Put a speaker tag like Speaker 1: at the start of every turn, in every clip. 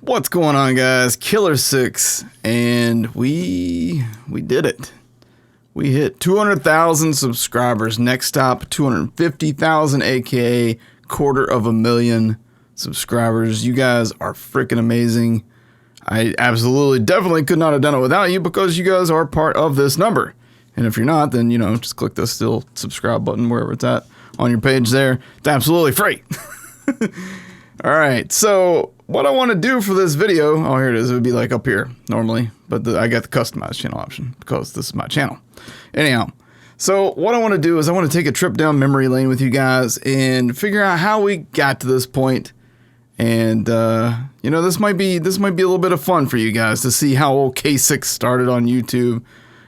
Speaker 1: What's going on, guys? Killer 6, and we did it. We hit 200,000 subscribers. Next stop, 250,000, aka $250,000 subscribers. You guys are freaking amazing. I absolutely, definitely could not have done it without you because you guys are part of this number. And if you're not, then, you know, just click the still subscribe button wherever it's at on your page there. It's absolutely free. All right, so what I want to do for this video, oh, here it is. It would be like up here normally, but I got the customized channel option because this is my channel. Anyhow, so what I want to do is I want to take a trip down memory lane with you guys and figure out how we got to this point. And, you know, this might be a little bit of fun for you guys to see how old K6 started on YouTube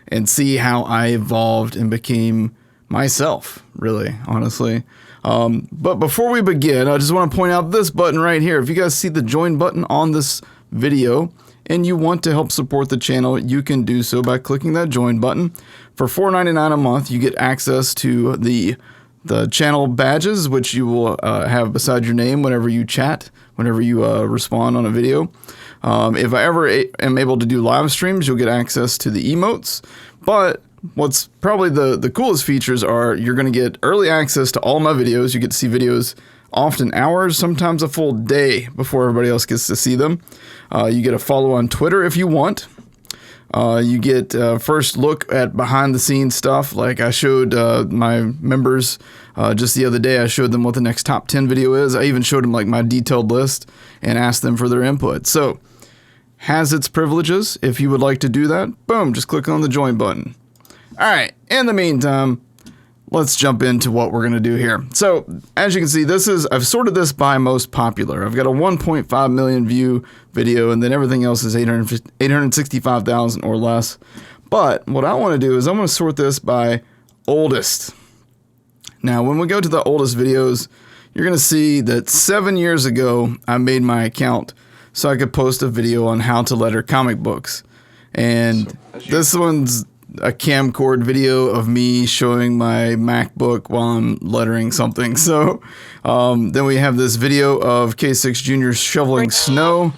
Speaker 1: and see how I evolved and became myself, really, honestly. But before we begin, I just want to point out this button right here. If you guys see the join button on this video and you want to help support the channel, you can do so by clicking that join button. For $4.99 a month, you get access to the channel badges, which you will have beside your name whenever you chat, whenever you respond on a video. If I ever am able to do live streams, you'll get access to the emotes. But what's probably the coolest features are you're going to get early access to all my videos. You get to see videos often hours, sometimes a full day before everybody else gets to see them. You get a follow on Twitter if you want. You get first look at behind the scenes stuff. Like I showed my members just the other day, I showed them what the next top 10 video is. I even showed them like my detailed list and asked them for their input. So has its privileges. If you would like to do that, boom, just click on the join button. All right, in the meantime, let's jump into what we're going to do here. So, as you can see, I've sorted this by most popular. I've got a 1.5 million view video, and then everything else is 865,000 or less. But what I want to do is I want to sort this by oldest. Now, when we go to the oldest videos, you're going to see that 7 years ago, I made my account so I could post a video on how to letter comic books. And this one's a camcord video of me showing my MacBook while I'm lettering something. So then we have this video of K6 Jr. shoveling snow,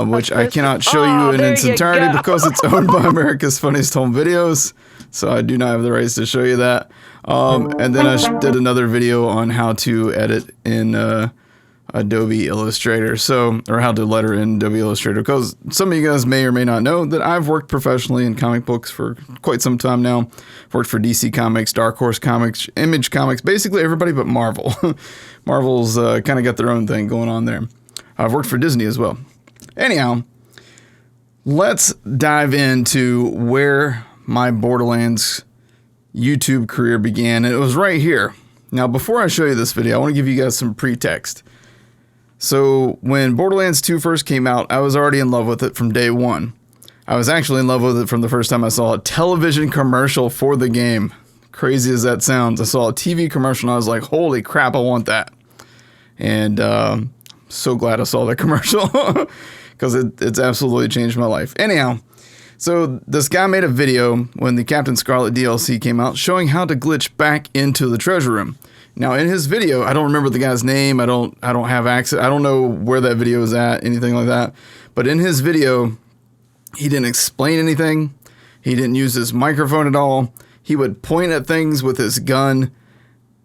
Speaker 1: which I cannot show you in its entirety because it's owned by America's Funniest Home Videos. So I do not have the rights to show you that. And then I did another video on how to edit in Adobe Illustrator, or how to letter in Adobe Illustrator, because some of you guys may or may not know that I've worked professionally in comic books for quite some time now. I've worked for DC Comics, Dark Horse Comics, Image Comics, basically everybody but Marvel. Marvel's kind of got their own thing going on there. I've worked for Disney as well. Anyhow, let's dive into where my Borderlands YouTube career began. And it was right here. Now, before I show you this video, I want to give you guys some pretext. So when Borderlands 2 first came out, I was already in love with it from day one. I was actually in love with it from the first time I saw a television commercial for the game. Crazy as that sounds, I saw a TV commercial and I was like, holy crap, I want that. And so glad I saw that commercial because it's absolutely changed my life. Anyhow, so this guy made a video when the Captain Scarlet DLC came out showing how to glitch back into the treasure room. Now, in his video, I don't remember the guy's name. I don't have access. I don't know where that video is at, anything like that. But in his video, he didn't explain anything. He didn't use his microphone at all. He would point at things with his gun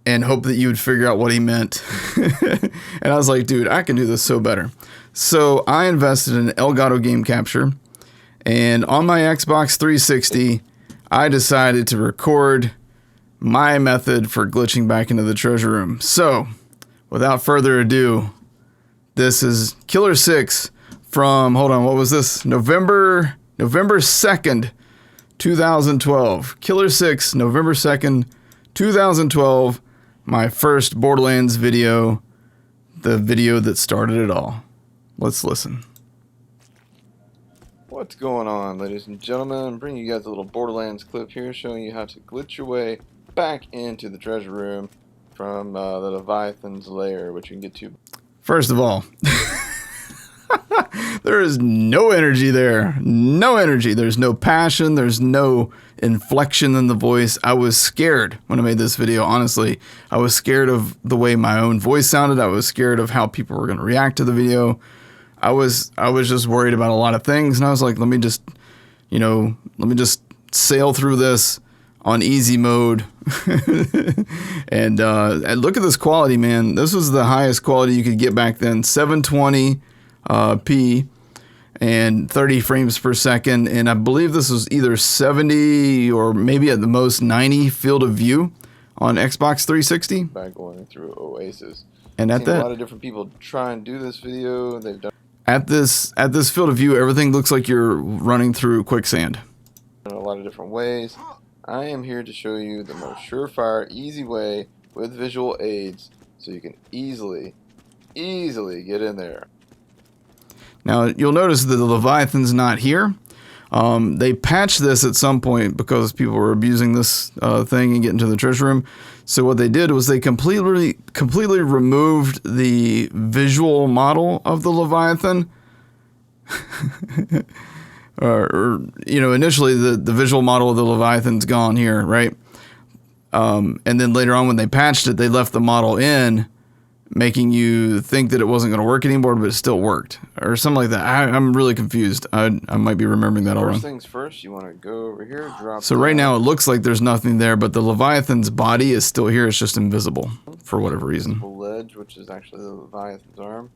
Speaker 1: and hope that you would figure out what he meant. And I was like, dude, I can do this so better. So I invested in Elgato Game Capture. And on my Xbox 360, I decided to record my method for glitching back into the treasure room. So, without further ado, this is Killer 6 from, hold on, what was this? November 2nd, 2012. Killer 6, November 2nd, 2012. My first Borderlands video, the video that started it all. Let's listen. What's going on, ladies and gentlemen? I'm bringing you guys a little Borderlands clip here showing you how to glitch your way back into the treasure room from the Leviathan's lair, which you can get to. First of all, there is no energy there. No energy. There's no passion. There's no inflection in the voice. I was scared when I made this video, honestly. I was scared of the way my own voice sounded. I was scared of how people were going to react to the video. I was just worried about a lot of things, and I was like, let me just sail through this on easy mode. and look at this quality, man. This was the highest quality you could get back then, 720p and 30 frames per second, and I believe this was either 70 or maybe at the most 90 field of view on Xbox 360.
Speaker 2: By going through Oasis.
Speaker 1: And at that,
Speaker 2: a lot of different people try and do this video. They've done
Speaker 1: at this field of view, everything looks like you're running through quicksand.
Speaker 2: in a lot of different ways. I am here to show you the most surefire, easy way with visual aids so you can easily get in there.
Speaker 1: Now, you'll notice that the Leviathan's not here. They patched this at some point because people were abusing this thing and getting to the treasure room. So what they did was they completely removed the visual model of the Leviathan. Initially the visual model of the Leviathan's gone here, right? And then later on when they patched it, they left the model in, making you think that it wasn't going to work anymore, but it still worked, or something like that. I'm really confused. I might be remembering that all wrong.
Speaker 2: First things first, you want to go over here, drop.
Speaker 1: So right now it looks like there's nothing there, but the Leviathan's body is still here. It's just invisible for whatever reason.
Speaker 2: Ledge, which is actually the Leviathan's arm.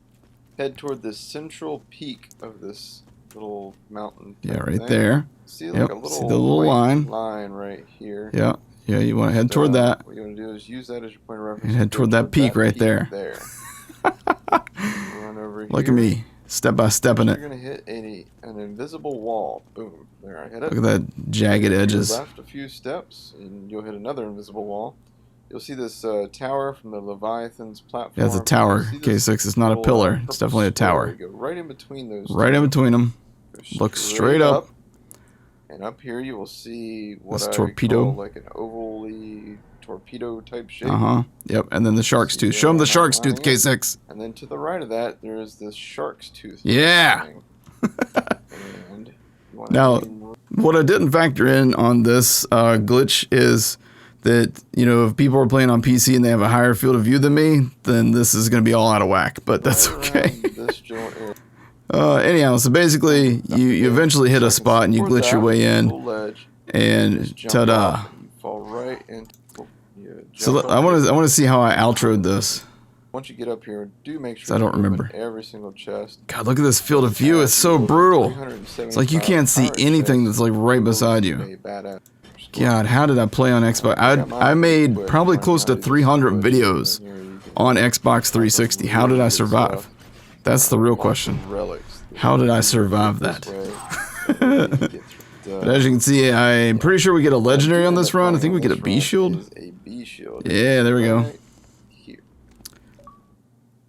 Speaker 2: Head toward the central peak of this little mountain.
Speaker 1: Yeah, right there.
Speaker 2: See, like a little
Speaker 1: see the little line
Speaker 2: right here.
Speaker 1: Yeah. Yeah, you want to head toward that.
Speaker 2: What you want to do is use that as your point of reference.
Speaker 1: And head toward that peak right there.
Speaker 2: Run over here.
Speaker 1: Look at me, step by step in it.
Speaker 2: You're going to hit an invisible wall. Boom. There, I hit it.
Speaker 1: Look at that jagged edges.
Speaker 2: Left a few steps, and you'll hit another invisible wall. You'll see this tower from the Leviathan's platform.
Speaker 1: Yeah, it's a tower. K6, it's not a pillar. It's definitely a tower.
Speaker 2: Go right in between those.
Speaker 1: Right in between them. Look straight up.
Speaker 2: And up here you will see what
Speaker 1: That's
Speaker 2: I
Speaker 1: torpedo.
Speaker 2: call like an ovally torpedo type shape.
Speaker 1: Yep. And then the shark's tooth. Show them the shark's tooth, K6.
Speaker 2: And then to the right of that, there is this shark's tooth.
Speaker 1: Yeah.
Speaker 2: And
Speaker 1: now, what I didn't factor in on this glitch is that, if people are playing on PC and they have a higher field of view than me, then this is going to be all out of whack. But that's okay. Anyhow, so basically, you eventually hit a spot and you glitch your way in, and ta-da! So I want to see how I outroed this.
Speaker 2: Once you get up here, do make sure
Speaker 1: I don't remember
Speaker 2: every single chest.
Speaker 1: God, look at this field of view. It's so brutal. It's like you can't see anything that's like right beside you. God, how did I play on Xbox? I made probably close to 300 videos on Xbox 360. How did I survive? That's the real question. How did I survive that? But as you can see, I'm pretty sure we get a legendary on this run. I think we get a B shield. Yeah, there we go.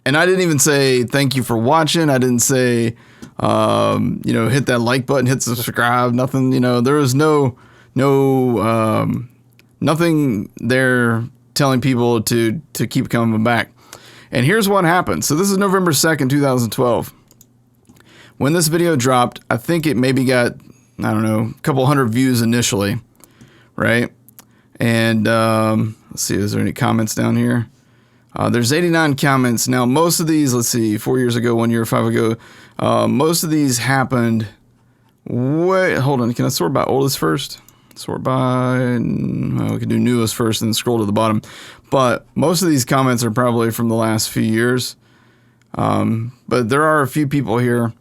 Speaker 1: And I didn't even say thank you for watching. I didn't say, hit that like button, hit subscribe, nothing. There was nothing there telling people to keep coming back. And here's what happened. So this is November 2nd, 2012. When this video dropped, I think it maybe got, I don't know, a couple hundred views initially, right? And let's see, is there any comments down here? There's 89 comments. Now, most of these, let's see, 4 years ago, 1 year, 5 ago, most of these happened. Wait, hold on. Can I sort by oldest first? Sort by, well, we can do newest first and scroll to the bottom. But most of these comments are probably from the last few years. But there are a few people here.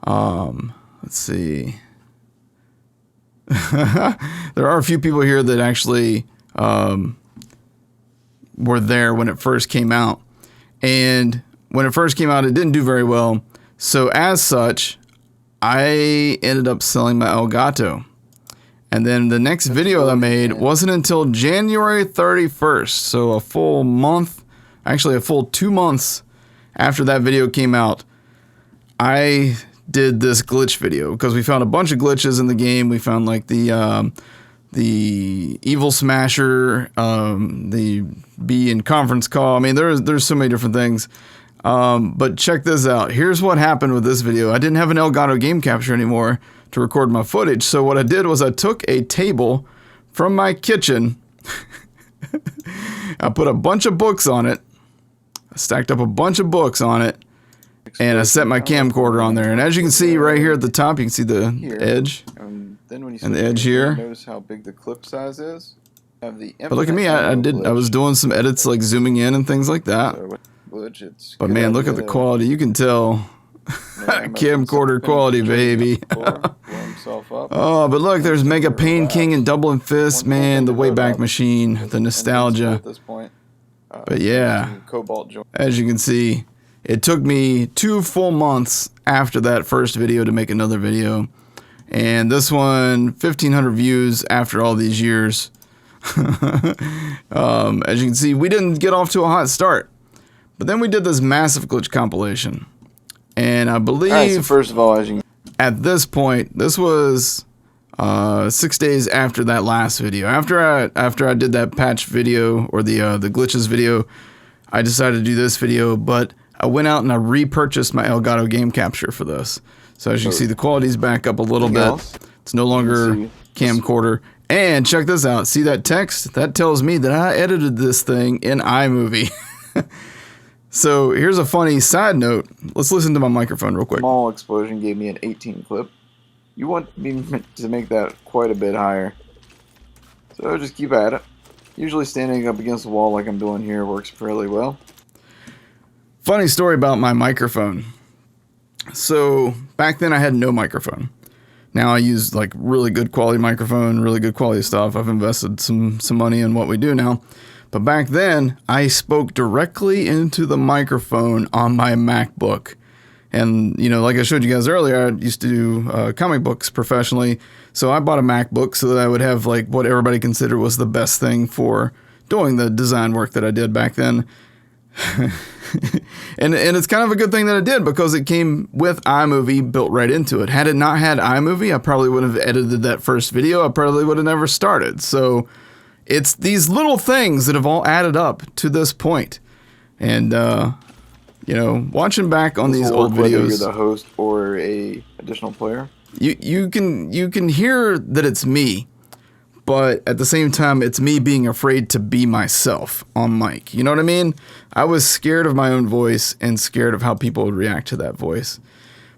Speaker 1: Let's see. There are a few people here that actually were there when it first came out. And when it first came out, it didn't do very well. So as such, I ended up selling my Elgato. And then the next video I made wasn't until January 31st. So a full month, actually a full 2 months after that video came out, I did this glitch video because we found a bunch of glitches in the game. We found like the Evil Smasher, the B in conference call. I mean, there's so many different things. But check this out. Here's what happened with this video. I didn't have an Elgato game capture anymore to record my footage. So what I did was I took a table from my kitchen. I put a bunch of books on it. I stacked up a bunch of books on it. and I set my camcorder on there. And as you can see right here at the top, you can see the edge
Speaker 2: And then when you
Speaker 1: and the edge here.
Speaker 2: notice how big the clip size is. Have the
Speaker 1: But look at me, I was doing some edits like zooming in and things like that. But man, look at the quality. You can tell camcorder quality, baby. Oh, but look, there's Mega Pain King and Double Fist, man, the Wayback Machine, the nostalgia. But yeah, as you can see, it took me 2 full months after that first video to make another video. And this one, 1,500 views after all these years. As you can see, we didn't get off to a hot start. But then we did this massive glitch compilation. And I believe,
Speaker 2: all right, so first of all, as you
Speaker 1: at this point, this was 6 days after that last video. After I did that patch video, or the glitches video, I decided to do this video, but I went out and I repurchased my Elgato game capture for this. So as you can see, the quality's back up a little bit. It's no longer camcorder. And check this out. See that text? That tells me that I edited this thing in iMovie. So here's a funny side note. Let's listen to my microphone real quick.
Speaker 2: Small explosion gave me an 18 clip. You want me to make that quite a bit higher. So just keep at it. Usually standing up against the wall like I'm doing here works fairly well.
Speaker 1: Funny story about my microphone. So back then I had no microphone. Now I use like really good quality microphone, really good quality stuff. I've invested some money in what we do now. But back then I spoke directly into the microphone on my MacBook. And, you know, like I showed you guys earlier, I used to do comic books professionally. So I bought a MacBook so that I would have like what everybody considered was the best thing for doing the design work that I did back then. and it's kind of a good thing that I did, because it came with iMovie built right into it. Had it not had iMovie, I probably would have edited that first video. I probably would have never started. So it's these little things that have all added up to this point. And, you know, watching back on these old videos,
Speaker 2: whether you're the host or a additional player,
Speaker 1: you can hear that it's me, but at the same time, it's me being afraid to be myself on mic. You know what I mean? I was scared of my own voice and scared of how people would react to that voice.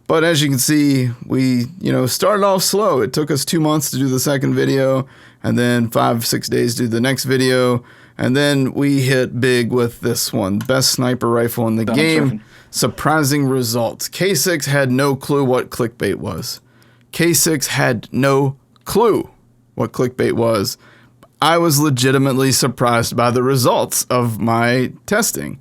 Speaker 1: But as you can see, we, you know, started off slow. It took us 2 months to do the second video, and then 5-6 days to do the next video. And then we hit big with this one, best sniper rifle in the game. Surprising results. K6 had no clue what clickbait was. K6 had no clue what clickbait was. I was legitimately surprised by the results of my testing.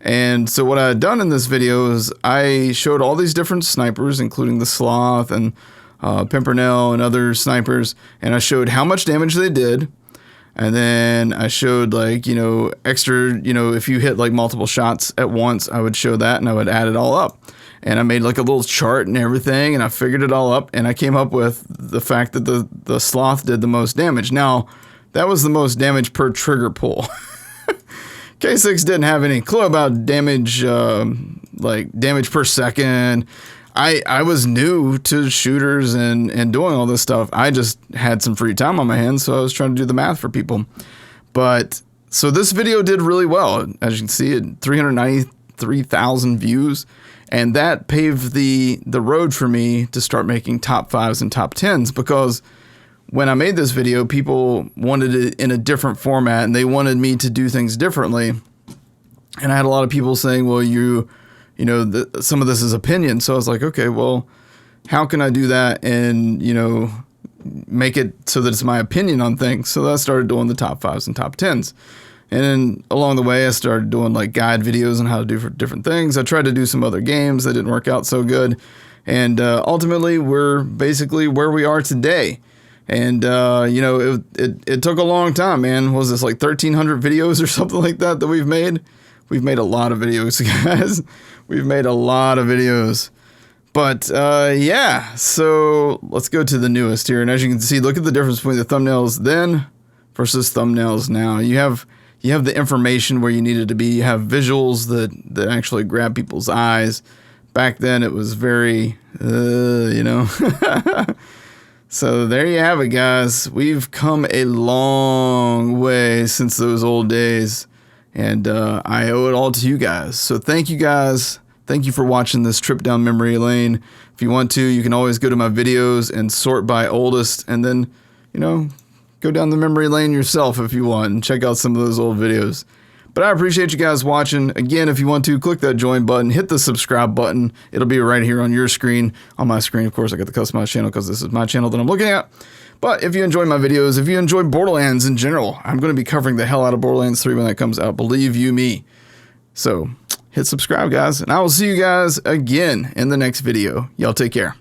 Speaker 1: And so what I had done in this video is I showed all these different snipers, including the Sloth and Pimpernel and other snipers, and I showed how much damage they did. And then I showed, like, you know, extra, you know, if you hit like multiple shots at once, I would show that and I would add it all up. And I made like a little chart and everything, and I figured it all up, and I came up with the fact that the Sloth did the most damage. Now, that was the most damage per trigger pull. K6 didn't have any clue about damage, like damage per second. I was new to shooters and doing all this stuff. I just had some free time on my hands, so I was trying to do the math for people. But so this video did really well. As you can see, it 393,000 views, and that paved the road for me to start making top 5s and top 10s, because when I made this video, people wanted it in a different format and they wanted me to do things differently. And I had a lot of people saying, well, you know, some of this is opinion. So I was like, okay, well, how can I do that and, you know, make it so that it's my opinion on things? So I started doing the top 5s and top 10s. And then along the way, I started doing like guide videos on how to do for different things. I tried to do some other games that didn't work out so good. And ultimately, we're basically where we are today. And, you know, it took a long time, man. Was this like 1,300 videos or something like that we've made? We've made a lot of videos, guys. We've made a lot of videos. But, yeah, so let's go to the newest here. And as you can see, look at the difference between the thumbnails then versus thumbnails now. You have the information where you need it to be. You have visuals that actually grab people's eyes. Back then, it was very, you know. So there you have it, guys. We've come a long way since those old days. And I owe it all to you guys. So thank you guys thank you for watching this trip down memory lane. If you want to, you can always go to my videos and sort by oldest, and then, you know, go down the memory lane yourself if you want and check out some of those old videos. But I appreciate you guys watching. Again, if you want to, click that join button, hit the subscribe button. It'll be right here on your screen. On my screen, of course, I got the customized channel because this is my channel that I'm looking at. But if you enjoy my videos, if you enjoy Borderlands in general, I'm going to be covering the hell out of Borderlands 3 when that comes out. Believe you me. So hit subscribe, guys, and I will see you guys again in the next video. Y'all take care.